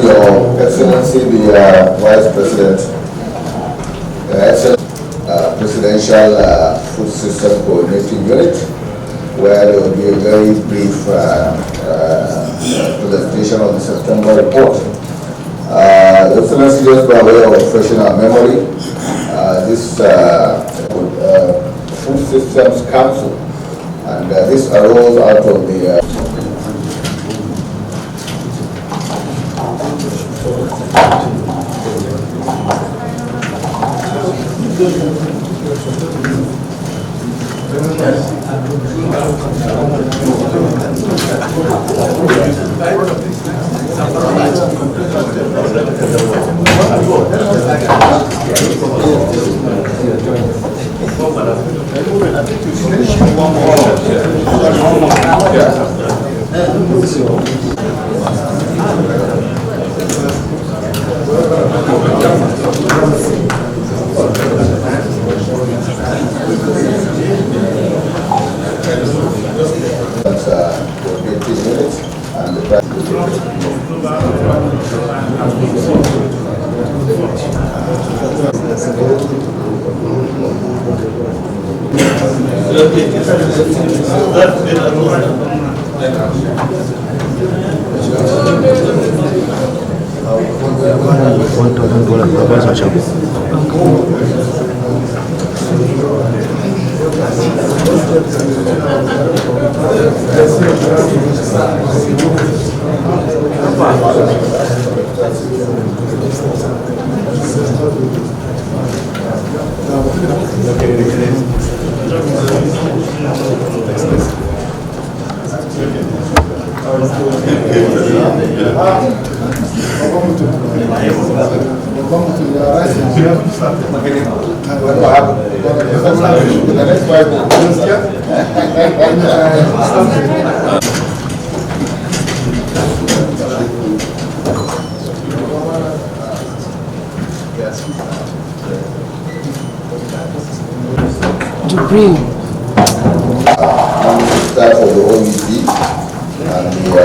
Your Excellency, the Vice President, Presidential Food System Coordinating Unit, where there will be a very brief presentation of the September report. Excellency, just by way of refreshing our memory, this Food Systems Council, and this arose out of the staff of the OEC and the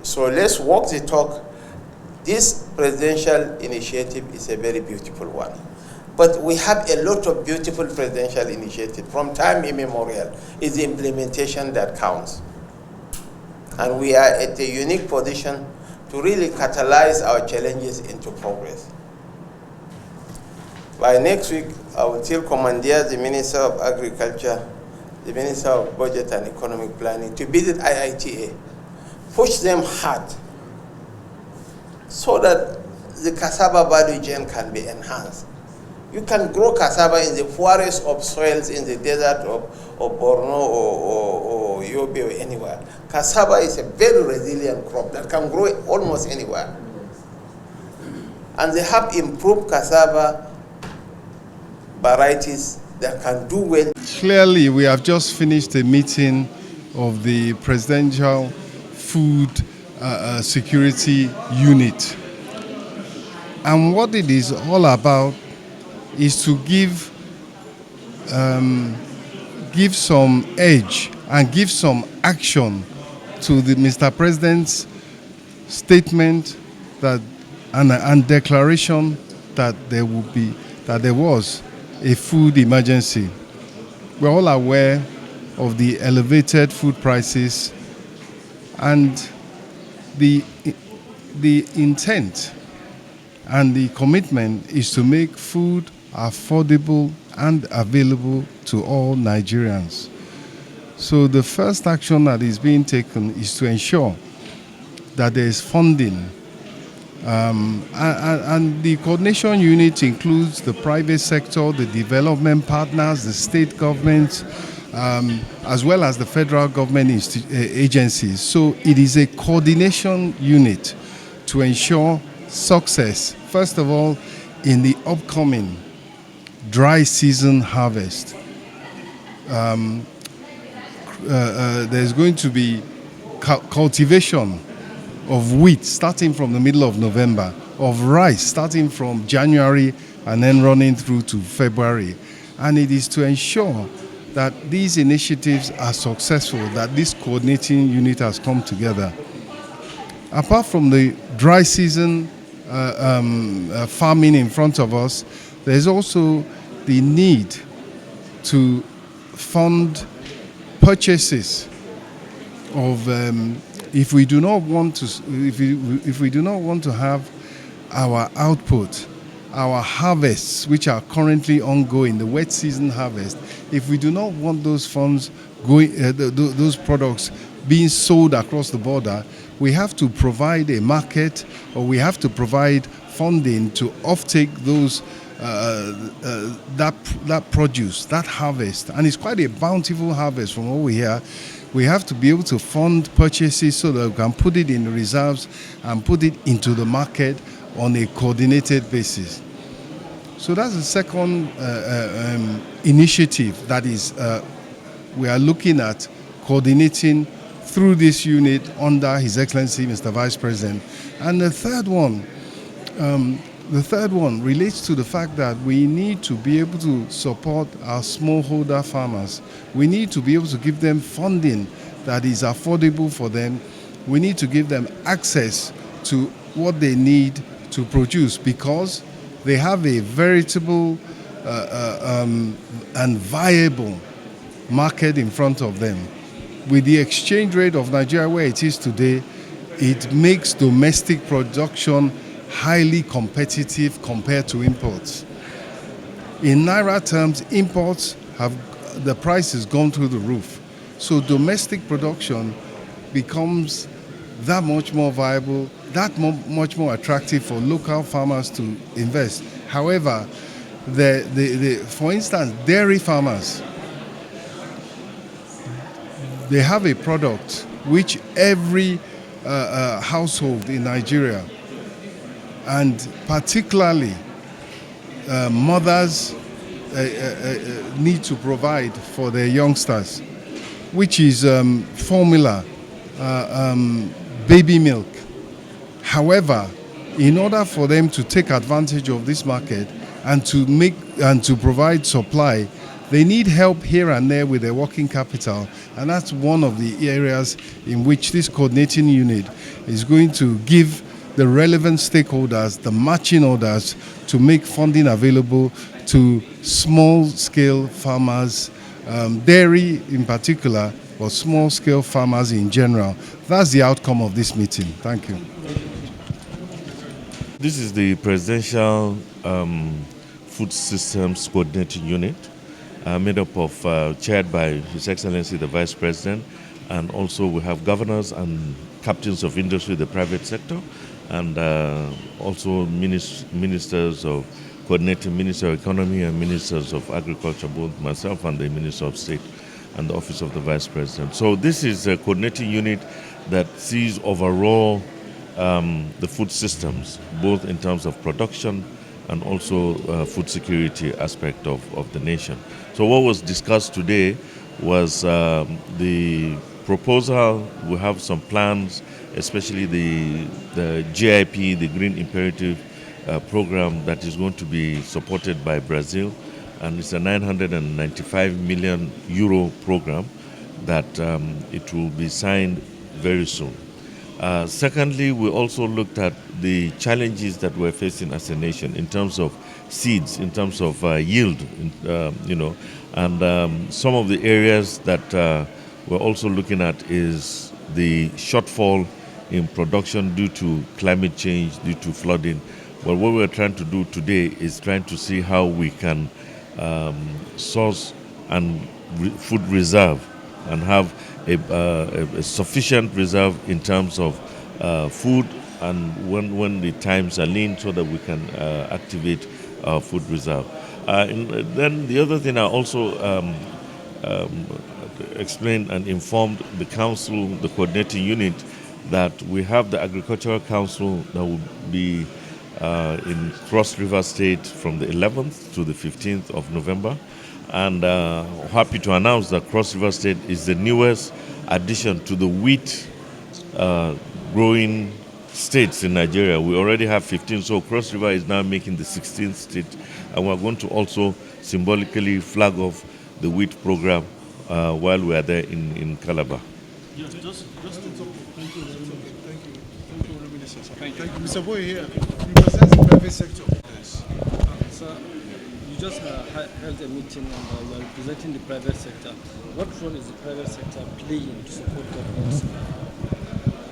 So let's work walk the talk, this presidential initiative is a very beautiful one. But we have a lot of beautiful presidential initiatives from time immemorial. It's the implementation that counts. And we are at a unique position to really catalyze our challenges into progress. By next week, I will still commandeer the Minister of Agriculture, the Minister of Budget and Economic Planning to visit IITA, push them hard so that the cassava value chain can be enhanced. You can grow cassava in the poorest of soils in the desert of Borno or Yobe or anywhere. Cassava is a very resilient crop that can grow almost anywhere. And they have improved cassava varieties that can do well. Clearly, we have just finished a meeting of the Presidential Food Security Unit. And what it is all about is to give some edge and give some action to the Mr. President's statement that and declaration that there was a food emergency. We're all aware of the elevated food prices, and the intent and the commitment is to make food affordable and available to all Nigerians. So the first action that is being taken is to ensure that there is funding. And the coordination unit includes the private sector, the development partners, the state governments, as well as the federal government agencies. So it is a coordination unit to ensure success, first of all, in the upcoming dry season harvest. There's going to be cultivation of wheat starting from the middle of November, of rice starting from January and then running through to February. And it is to ensure that these initiatives are successful, that this coordinating unit has come together. Apart from the dry season farming in front of us, there's also the need to fund purchases of if we do not want to have our output, our harvests, which are currently ongoing, the wet season harvest, if we do not want those funds going, those products being sold across the border, we have to provide a market, or we have to provide funding to offtake those that produce, that harvest. And it's quite a bountiful harvest from what we hear. We have to be able to fund purchases so that we can put it in reserves and put it into the market on a coordinated basis. So that's the second initiative that is we are looking at coordinating through this unit under His Excellency Mr. Vice President. And the third one relates to the fact that we need to be able to support our smallholder farmers. We need to be able to give them funding that is affordable for them. We need to give them access to what they need to produce, because they have a veritable and viable market in front of them. With the exchange rate of Nigeria where it is today, it makes domestic production highly competitive compared to imports. In Naira terms, imports the price has gone through the roof. So domestic production becomes that much more viable, much more attractive for local farmers to invest. However, for instance, dairy farmers, they have a product which every household in Nigeria, and particularly mothers, need to provide for their youngsters, which is formula, baby milk. However, in order for them to take advantage of this market and to provide supply They need help here and there with their working capital, and that's one of the areas in which this coordinating unit is going to give the relevant stakeholders the matching orders to make funding available to small-scale farmers, dairy in particular, but small-scale farmers in general. That's the outcome of this meeting. Thank you. This is the Presidential Food Systems Coordinating Unit, made up of, chaired by His Excellency the Vice President, and also we have governors and captains of industry, the private sector, and also ministers of coordinating, Minister of Economy and Ministers of Agriculture, both myself and the Minister of State and the Office of the Vice President. So this is a coordinating unit that sees overall the food systems, both in terms of production and also food security aspect of the nation. So what was discussed today was the proposal. We have some plans, especially the GIP, the Green Imperative program that is going to be supported by Brazil, and it's a 995 million euro program that it will be signed very soon. Secondly, we also looked at the challenges that we're facing as a nation in terms of seeds, in terms of yield, and some of the areas that we're also looking at is the shortfall in production due to climate change, due to flooding. But what we're trying to do today is trying to see how we can source and food reserve and have a sufficient reserve in terms of food, and when the times are lean, so that we can activate our food reserve. And then the other thing I also explained and informed the council, the coordinating unit, that we have the Agricultural Council that will be in Cross River State from the 11th to the 15th of November. And happy to announce that Cross River State is the newest addition to the wheat growing states in Nigeria. We already have 15, so Cross River is now making the 16th state. And we're going to also symbolically flag off the wheat program while we are there in Calabar. Yes, just thank you very much. Thank you, Mr. Boy here. He represents the private sector. Yes. Sir, you just held a meeting and you are representing the private sector. What role is the private sector playing to support government's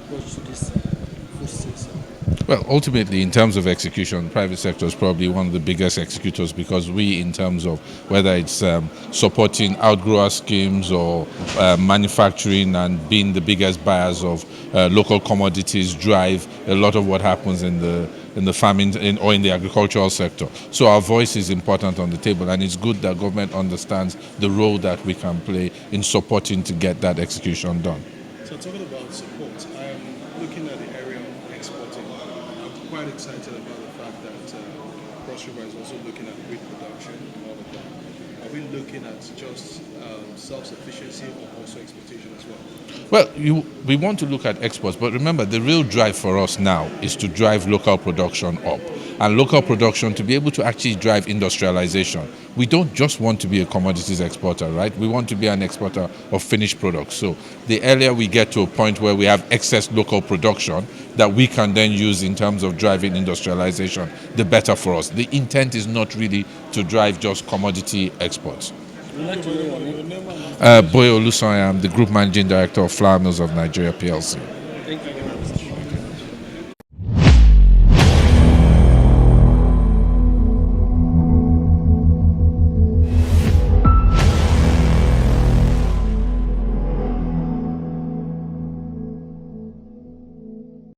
approach to this food system? Well, ultimately, in terms of execution, private sector is probably one of the biggest executors, because we, in terms of whether it's supporting outgrower schemes or manufacturing and being the biggest buyers of local commodities, drive a lot of what happens in the farming or in the agricultural sector. So our voice is important on the table, and it's good that government understands the role that we can play in supporting to get that execution done. So talking about support, I'm looking at the area of exporting. I'm quite excited about the fact that Cross River is also looking at wheat production and all of that. Are we looking at just self-sufficiency or also exportation as well? Well, we want to look at exports, but remember, the real drive for us now is to drive local production up. And local production to be able to actually drive industrialization. We don't just want to be a commodities exporter, right? We want to be an exporter of finished products. So the earlier we get to a point where we have excess local production that we can then use in terms of driving industrialization, the better for us. The intent is not really to drive just commodity exports. Boye Olusoya, I am the Group Managing Director of Flour Mills of Nigeria PLC.